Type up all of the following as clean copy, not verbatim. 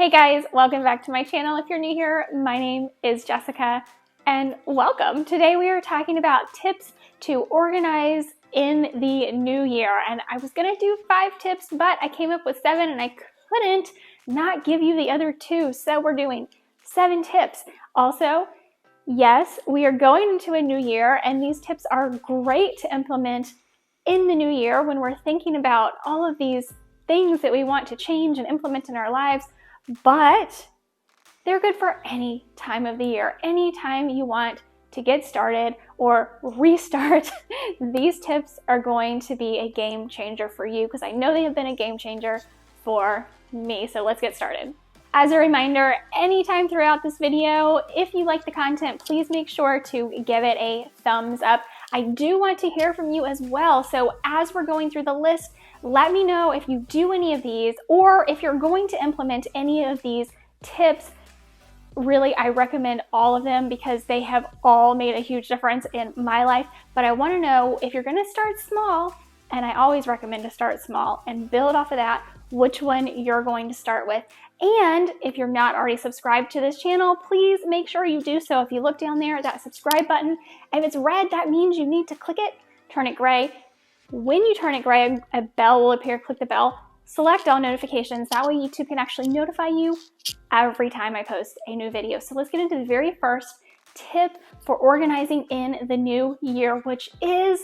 Hey guys, welcome back to my channel. If you're new here, my name is Jessica and welcome. Today we are talking about tips to organize in the new year. And I was gonna do 5 tips, but I came up with 7 and I couldn't not give you the other 2. So we're doing 7 tips. Also, yes, we are going into a new year and these tips are great to implement in the new year when we're thinking about all of these things that we want to change and implement in our lives. But they're good for any time of the year. Anytime you want to get started or restart, these tips are going to be a game changer for you because I know they have been a game changer for me. So let's get started. As a reminder, anytime throughout this video, if you like the content, please make sure to give it a thumbs up. I do want to hear from you as well. So as we're going through the list, let me know if you do any of these or if you're going to implement any of these tips. Really, I recommend all of them because they have all made a huge difference in my life. But I want to know if you're going to start small, and I always recommend to start small and build off of that, which one you're going to start with. And if you're not already subscribed to this channel, please make sure you do so. If you look down there, that subscribe button, if it's red, that means you need to click it, turn it gray. When you turn it gray, a bell will appear. Click the bell, select all notifications. That way YouTube can actually notify you every time I post a new video. So let's get into the very first tip for organizing in the new year, which is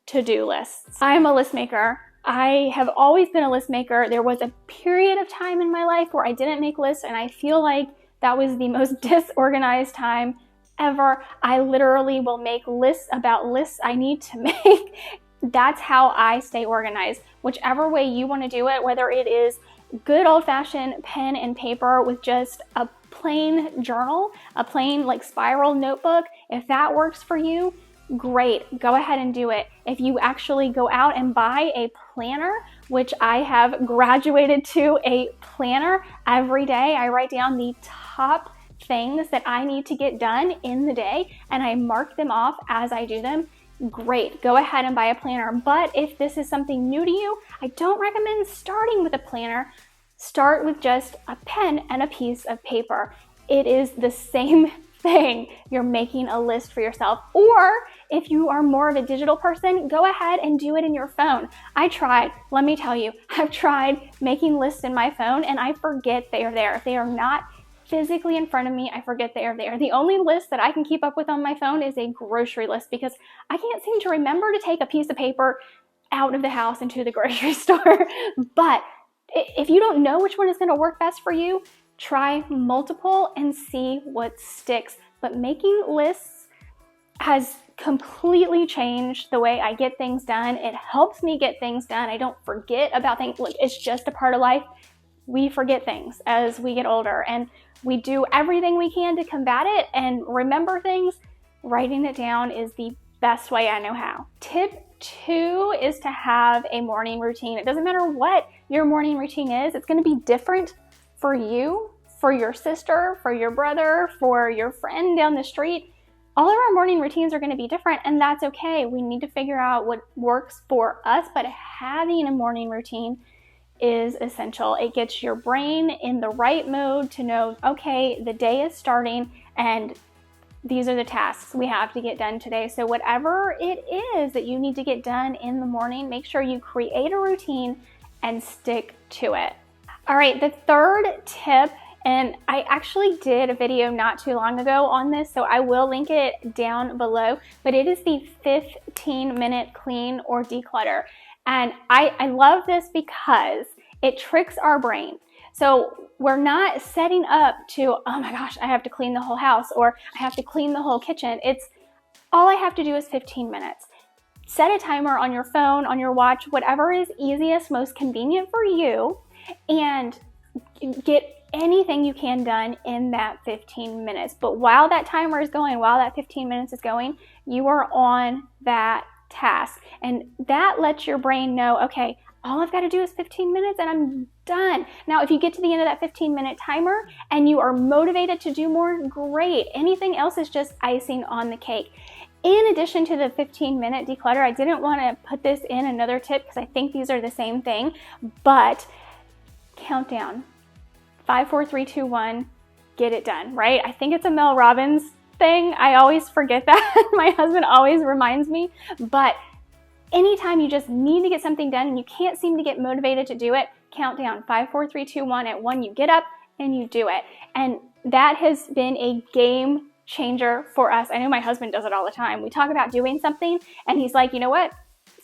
to-do lists. I'm a list maker. I have always been a list maker. There was a period of time in my life where I didn't make lists, and I feel like that was the most disorganized time ever. I literally will make lists about lists I need to make. That's how I stay organized. Whichever way you want to do it, whether it is good old-fashioned pen and paper with just a plain journal, a plain like spiral notebook, if that works for you, great, go ahead and do it. If you actually go out and buy a planner, which I have graduated to a planner every day, I write down the top things that I need to get done in the day and I mark them off as I do them. Great, go ahead and buy a planner. But if this is something new to you, I don't recommend starting with a planner. Start with just a pen and a piece of paper. It is the same thing. You're making a list for yourself. Or if you are more of a digital person, go ahead and do it in your phone. I tried, let me tell you, I've tried making lists in my phone and I forget they are there. If they are not physically in front of me, I forget they are there. The only list that I can keep up with on my phone is a grocery list because I can't seem to remember to take a piece of paper out of the house into the grocery store. But if you don't know which one is going to work best for you, try multiple and see what sticks. But making lists has completely changed the way I get things done. It helps me get things done. I don't forget about things. Look, it's just a part of life. We forget things as we get older and we do everything we can to combat it and remember things. Writing it down is the best way I know how. Tip 2 is to have a morning routine. It doesn't matter what your morning routine is. It's going to be different for you, for your sister, for your brother, for your friend down the street. All of our morning routines are going to be different and that's okay. We need to figure out what works for us, but having a morning routine is essential. It gets your brain in the right mode to know, okay, the day is starting and these are the tasks we have to get done today. So whatever it is that you need to get done in the morning, make sure you create a routine and stick to it. All right, the third tip, and I actually did a video not too long ago on this, so I will link it down below, but it is the 15-minute clean or declutter. And I love this because it tricks our brain. So we're not setting up to, oh my gosh, I have to clean the whole house or I have to clean the whole kitchen. It's all I have to do is 15 minutes. Set a timer on your phone, on your watch, whatever is easiest, most convenient for you, and get anything you can done in that 15 minutes. But while that timer is going, while that 15 minutes is going, you are on that task. And that lets your brain know, okay, all I've got to do is 15 minutes and I'm done. Now, if you get to the end of that 15-minute timer and you are motivated to do more, great. Anything else is just icing on the cake. In addition to the 15-minute declutter, I didn't want to put this in another tip because I think these are the same thing, but countdown. 5, 4, 3, 2, 1, get it done, right? I think it's a Mel Robbins thing. I always forget that. My husband always reminds me. But anytime you just need to get something done and you can't seem to get motivated to do it, count down 5, 4, 3, 2, 1. At 1, you get up and you do it. And that has been a game changer for us. I know my husband does it all the time. We talk about doing something and he's like, you know what?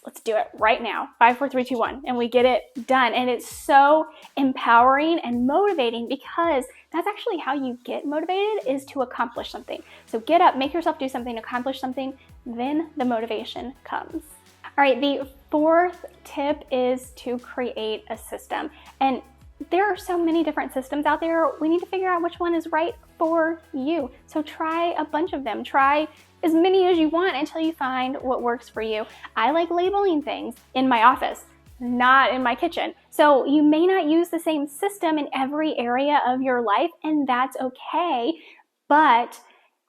Let's do it right now. 5, 4, 3, 2, 1. And we get it done. And it's so empowering and motivating because that's actually how you get motivated, is to accomplish something. So get up, make yourself do something, accomplish something, then the motivation comes. All right, the fourth tip is to create a system. And there are so many different systems out there. We need to figure out which one is right for you. So try a bunch of them. Try as many as you want until you find what works for you. I like labeling things in my office, not in my kitchen. So you may not use the same system in every area of your life, and that's okay. But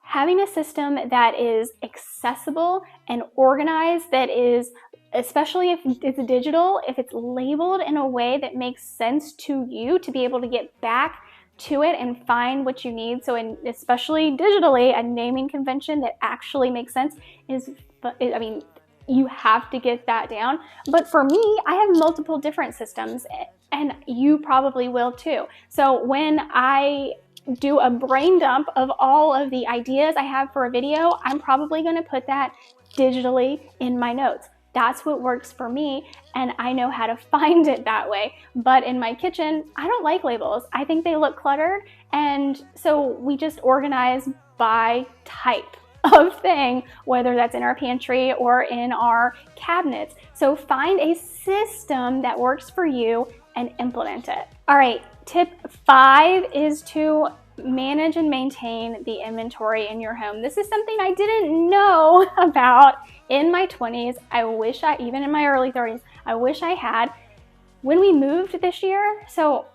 having a system that is accessible and organized, that is, especially if it's digital, if it's labeled in a way that makes sense to you, to be able to get back to it and find what you need. So especially digitally, a naming convention that actually makes sense is, I mean, you have to get that down. But for me, I have multiple different systems, and you probably will too. So when I do a brain dump of all of the ideas I have for a video, I'm probably going to put that digitally in my notes. That's what works for me, and I know how to find it that way. But in my kitchen, I don't like labels. I think they look cluttered, and so we just organize by type of thing, whether that's in our pantry or in our cabinets. So find a system that works for you and implement it. All right, tip 5 is to manage and maintain the inventory in your home. This is something I didn't know about in my 20s. I wish even in my early 30s, I wish I had. When we moved this year, so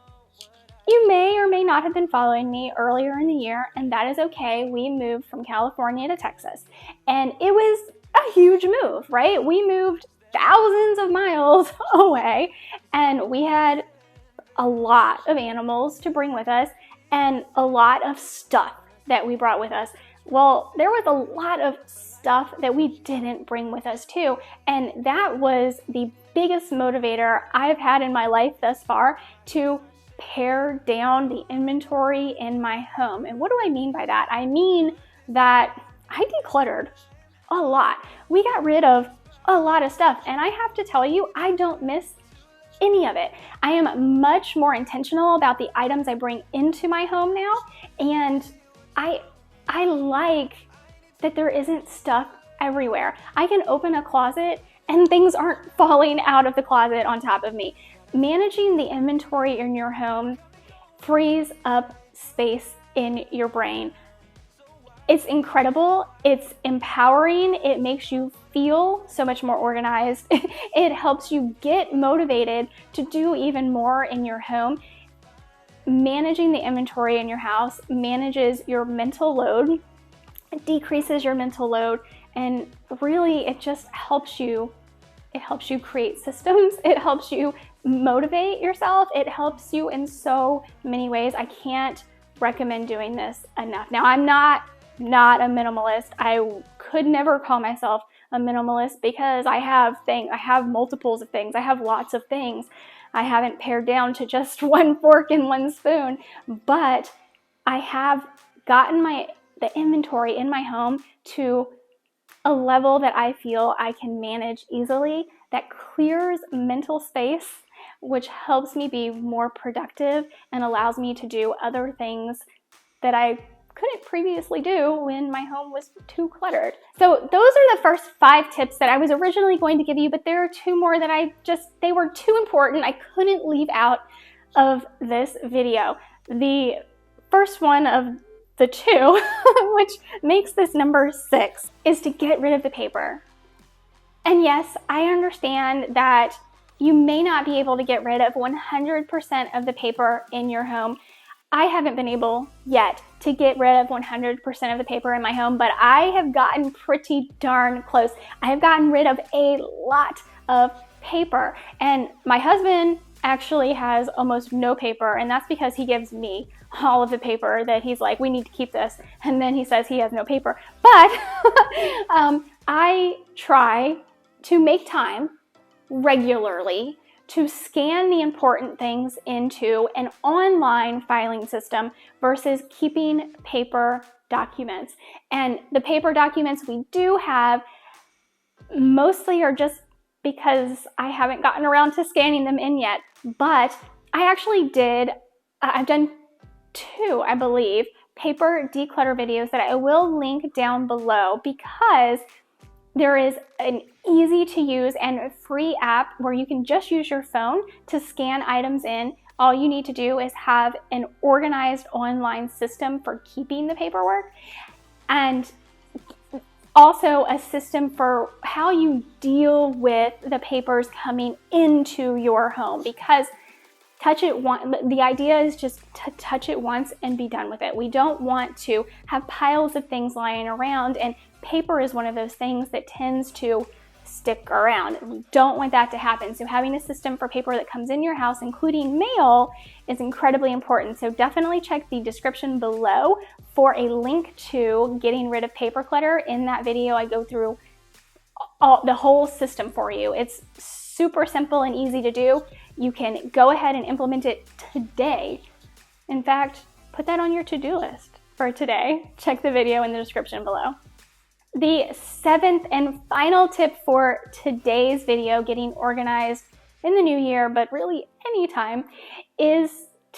you may or may not have been following me earlier in the year, and that is okay. We moved from California to Texas, and it was a huge move, right? We moved thousands of miles away, and we had a lot of animals to bring with us and a lot of stuff that we brought with us. Well, there was a lot of stuff that we didn't bring with us too, and that was the biggest motivator I've had in my life thus far, to pare down the inventory in my home. And what do I mean by that? I mean that I decluttered a lot. We got rid of a lot of stuff, and I have to tell you, I don't miss any of it. I am much more intentional about the items I bring into my home now, and I like that there isn't stuff everywhere. I can open a closet and things aren't falling out of the closet on top of me. Managing the inventory in your home frees up space in your brain. It's incredible. It's empowering. It makes you feel so much more organized. It helps you get motivated to do even more in your home. Managing the inventory in your house manages your mental load. It decreases your mental load, and really it just helps you. It helps you create systems. It helps you motivate yourself. It helps you in so many ways. I can't recommend doing this enough. Now, I'm not a minimalist. I could never call myself a minimalist because I have multiples of things. I have lots of things. I haven't pared down to just one fork and one spoon, but I have gotten the inventory in my home to a level that I feel I can manage easily, that clears mental space, which helps me be more productive and allows me to do other things that I couldn't previously do when my home was too cluttered. So those are the first 5 tips that I was originally going to give you, but there are 2 more that they were too important. I couldn't leave out of this video. The first one of the 2, which makes this number 6, is to get rid of the paper. And yes, I understand that you may not be able to get rid of 100% of the paper in your home. I haven't been able yet to get rid of 100% of the paper in my home, but I have gotten pretty darn close. I have gotten rid of a lot of paper, and my husband actually has almost no paper, and that's because he gives me all of the paper that he's like, we need to keep this, and then he says he has no paper. But I try to make time regularly to scan the important things into an online filing system versus keeping paper documents. And the paper documents we do have mostly are just because I haven't gotten around to scanning them in yet. But I actually I've done 2, I believe, paper declutter videos that I will link down below, because there is an easy to use and free app where you can just use your phone to scan items in. All you need to do is have an organized online system for keeping the paperwork, and also a system for how you deal with the papers coming into your home, because the idea is just to touch it once and be done with it. We don't want to have piles of things lying around, and paper is one of those things that tends to stick around. We don't want that to happen. So having a system for paper that comes in your house, including mail, is incredibly important. So definitely check the description below for a link to getting rid of paper clutter. In that video, I go through the whole system for you. It's super simple and easy to do. You can go ahead and implement it today. In fact, put that on your to-do list for today. Check the video in the description below. The 7th and final tip for today's video, getting organized in the new year, but really anytime, is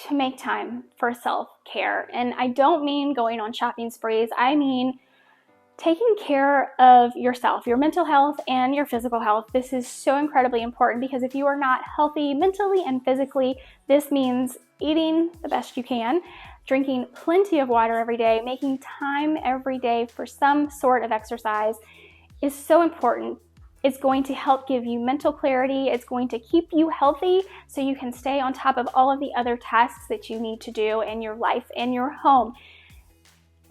to make time for self-care. And I don't mean going on shopping sprees. I mean taking care of yourself, your mental health and your physical health. This is so incredibly important, because if you are not healthy mentally and physically, this means eating the best you can, drinking plenty of water every day, making time every day for some sort of exercise is so important. It's going to help give you mental clarity. It's going to keep you healthy so you can stay on top of all of the other tasks that you need to do in your life, in your home.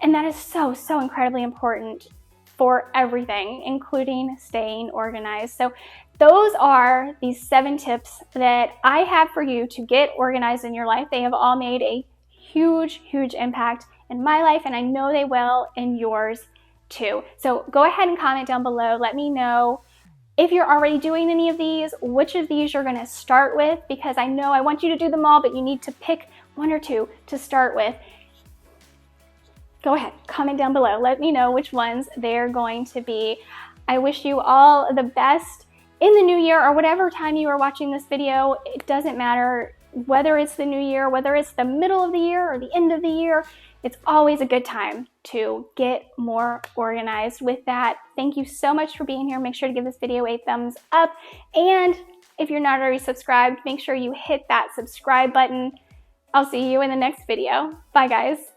And that is so, so incredibly important for everything, including staying organized. So those are the 7 tips that I have for you to get organized in your life. They have all made a huge, huge impact in my life, and I know they will in yours too. So go ahead and comment down below. Let me know if you're already doing any of these, which of these you're going to start with, because I know I want you to do them all, but you need to pick 1 or 2 to start with. Go ahead, comment down below. Let me know which ones they're going to be. I wish you all the best in the new year, or whatever time you are watching this video. It doesn't matter whether it's the new year, whether it's the middle of the year or the end of the year. It's always a good time to get more organized. With that, thank you so much for being here. Make sure to give this video a thumbs up. And if you're not already subscribed, make sure you hit that subscribe button. I'll see you in the next video. Bye, guys.